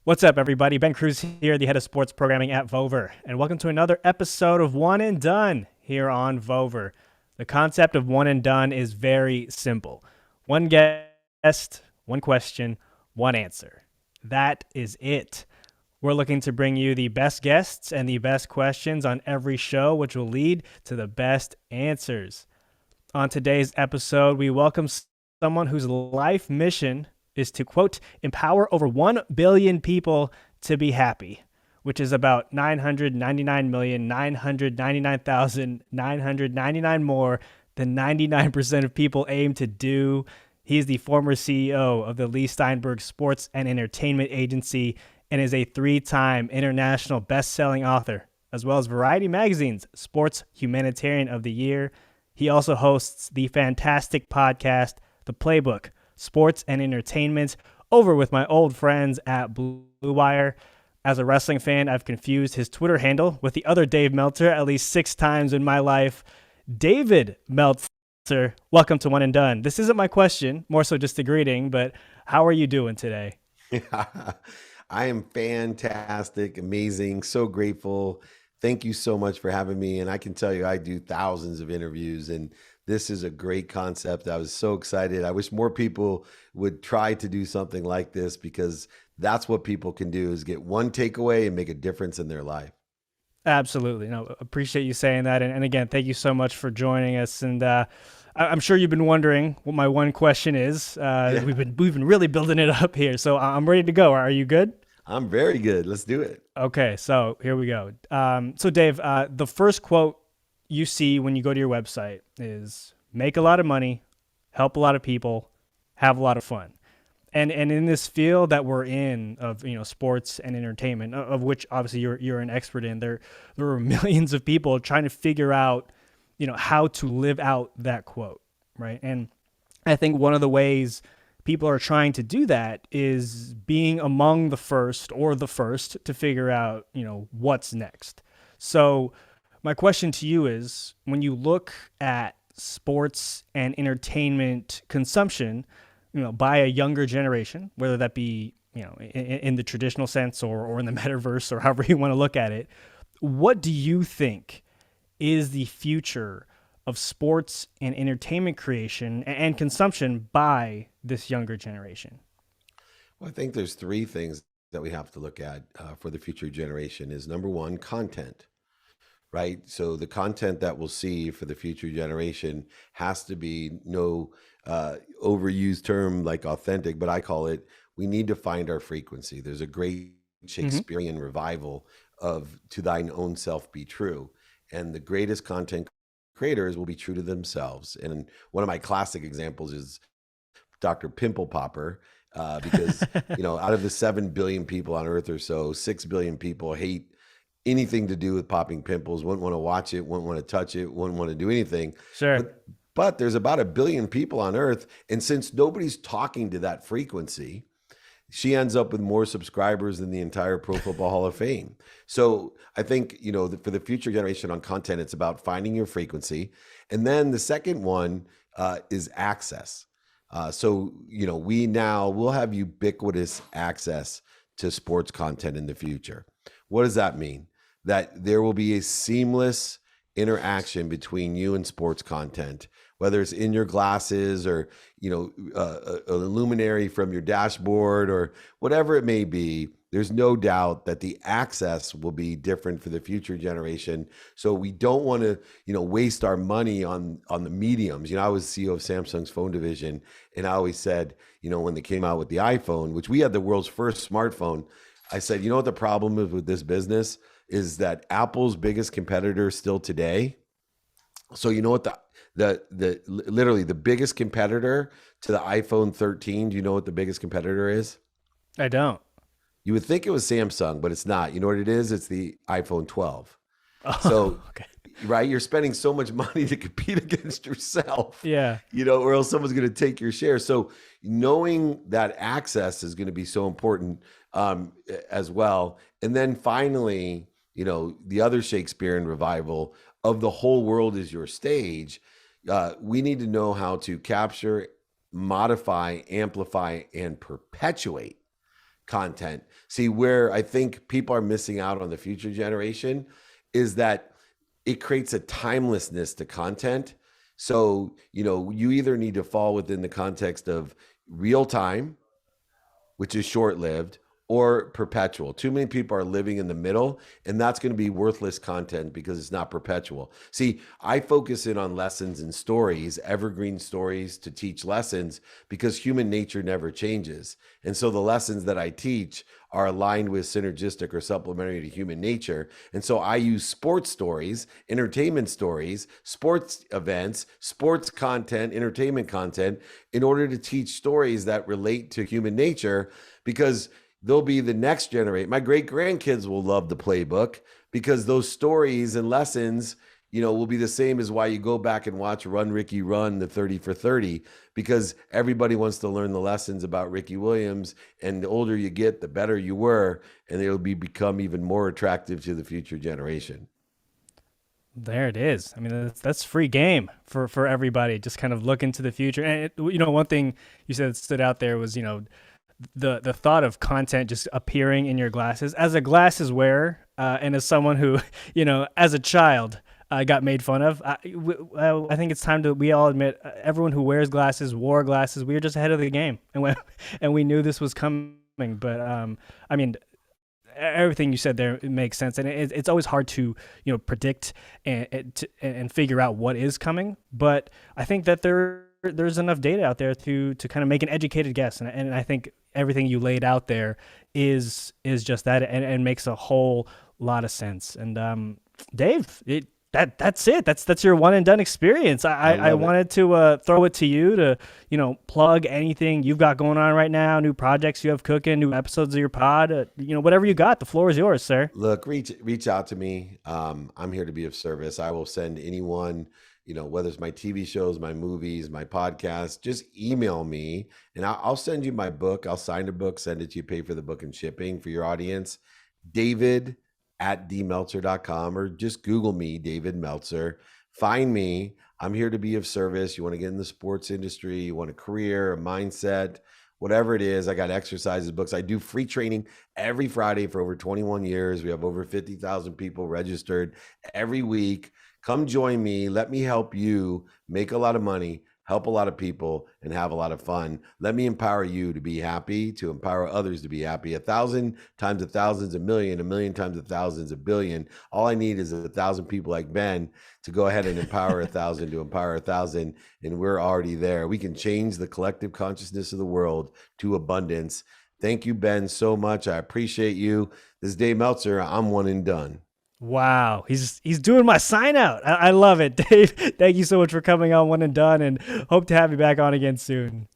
What's up, everybody? Ben Cruz here, the head of sports programming at Vover, and welcome to another episode of One and Done here on Vover. The concept of one and done is very simple. One guest, one question, one answer. That is it. We're looking to bring you the best guests and the best questions on every show, which will lead to the best answers. On today's episode, we welcome someone whose life mission is to, quote, empower over 1 billion people to be happy, which is about 999,999,999 more than 99% of people aim to do. He is the former CEO of the Leigh Steinberg Sports and Entertainment Agency and is a 3-time international best-selling author, as well as Variety Magazine's Sports Humanitarian of the Year. He also hosts the fantastic podcast, The Playbook, Sports and Entertainment, over with my old friends at Blue Wire. As a wrestling fan, I've confused his Twitter handle with the other Dave Meltzer at least 6 times in my life. David Meltzer, welcome to One and Done. This isn't my question, more so just a greeting, but how are you doing today? I am fantastic, amazing, so grateful. Thank you so much for having me. And I can tell you, I do thousands of interviews, and this is a great concept. I was so excited. I wish more people would try to do something like this, because that's what people can do, is get one takeaway and make a difference in their life. Absolutely. No, appreciate you saying that. And again, thank you so much for joining us. And I'm sure you've been wondering what my one question is. Yeah. We've been really building it up here. So I'm ready to go. Are you good? I'm very good. Let's do it. Okay, so here we go. So Dave, the first quote you see when you go to your website is make a lot of money, help a lot of people, have a lot of fun. And in this field that we're in of, sports and entertainment, of which obviously you're an expert in, there are millions of people trying to figure out, how to live out that quote, right? And I think one of the ways people are trying to do that is being among the first to figure out, what's next. So my question to you is, when you look at sports and entertainment consumption, by a younger generation, whether that be, in the traditional sense or in the metaverse or however you want to look at it, what do you think is the future of sports and entertainment creation and consumption by this younger generation? Well, I think there's 3 things that we have to look at for the future generation. Is number one, content, right? So the content that we'll see for the future generation has to be no overused term like authentic, but I call it, we need to find our frequency. There's a great Shakespearean revival of "To thine own self be true." And the greatest content creators will be true to themselves. And one of my classic examples is Dr. Pimple Popper, because, out of the 7 billion people on earth or so, 6 billion people hate anything to do with popping pimples, wouldn't want to watch it, wouldn't want to touch it, wouldn't want to do anything. Sure. But there's about 1 billion people on earth. And since nobody's talking to that frequency, she ends up with more subscribers than the entire Pro Football Hall of Fame. So I think, for the future generation on content, it's about finding your frequency. And then the second one is access. We'll have ubiquitous access to sports content in the future. What does that mean? That there will be a seamless interaction between you and sports content, whether it's in your glasses or, a luminary from your dashboard or whatever it may be. There's no doubt that the access will be different for the future generation. So we don't want to, waste our money on the mediums. I was CEO of Samsung's phone division, and I always said, when they came out with the iPhone, which we had the world's first smartphone, I said, what the problem is with this business is that Apple's biggest competitor still today. So what literally the biggest competitor to the iPhone 13, do you know what the biggest competitor is? I don't. You would think it was Samsung, but it's not. You know what it is? It's the iPhone 12. Oh, So, okay. right, you're spending so much money to compete against yourself, Yeah. or else someone's going to take your share. So knowing that access is going to be so important as well. And then finally, the other Shakespearean revival of the whole world is your stage. We need to know how to capture, modify, amplify, and perpetuate content. See, where I think people are missing out on the future generation is that it creates a timelessness to content. So, you either need to fall within the context of real time, which is short lived, or perpetual. Too many people are living in the middle, and that's going to be worthless content because it's not perpetual. See, I focus in on lessons and stories, evergreen stories to teach lessons because human nature never changes. And so the lessons that I teach are aligned with synergistic or supplementary to human nature. And so I use sports stories, entertainment stories, sports events, sports content, entertainment content in order to teach stories that relate to human nature, because they'll be the next generation. My great grandkids will love the playbook because those stories and lessons, will be the same as why you go back and watch Run Ricky Run, the 30 for 30, because everybody wants to learn the lessons about Ricky Williams. And the older you get, the better you were, and it'll become even more attractive to the future generation. There it is. I mean, that's free game for everybody. Just kind of look into the future. And one thing you said that stood out there was, the thought of content just appearing in your glasses. As a glasses wearer, and as someone who, as a child, got made fun of, I think it's time we all admit, everyone who wears glasses, wore glasses, we were just ahead of the game, and we knew this was coming. But I mean, everything you said there, it makes sense, and it's always hard to predict and figure out what is coming. But I think that there's enough data out there to kind of make an educated guess, and I think everything you laid out there is just that, and makes a whole lot of sense. And Dave, that's it. That's your one and done experience. I wanted to throw it to you to plug anything you've got going on right now, new projects you have cooking, new episodes of your pod, whatever you got. The floor is yours, sir. Look, reach out to me. I'm here to be of service. I will send anyone, whether it's my TV shows, my movies, my podcast, just email me and I'll send you my book. I'll sign the book, send it to you, pay for the book and shipping for your audience. David@dmeltzer.com, or just Google me, David Meltzer. Find me. I'm here to be of service. You want to get in the sports industry, you want a career, a mindset, whatever it is. I got exercises, books. I do free training every Friday for over 21 years. We have over 50,000 people registered every week. Come join me. Let me help you make a lot of money, help a lot of people, and have a lot of fun. Let me empower you to be happy, to empower others to be happy. 1,000 times 1,000 is a million times 1,000 is a billion. All I need is 1,000 people like Ben to go ahead and empower 1,000 to empower 1,000, and we're already there. We can change the collective consciousness of the world to abundance. Thank you, Ben, so much. I appreciate you. This is Dave Meltzer. I'm one and done. Wow, he's doing my sign out. I love it, Dave. Thank you so much for coming on One and Done, and hope to have you back on again soon.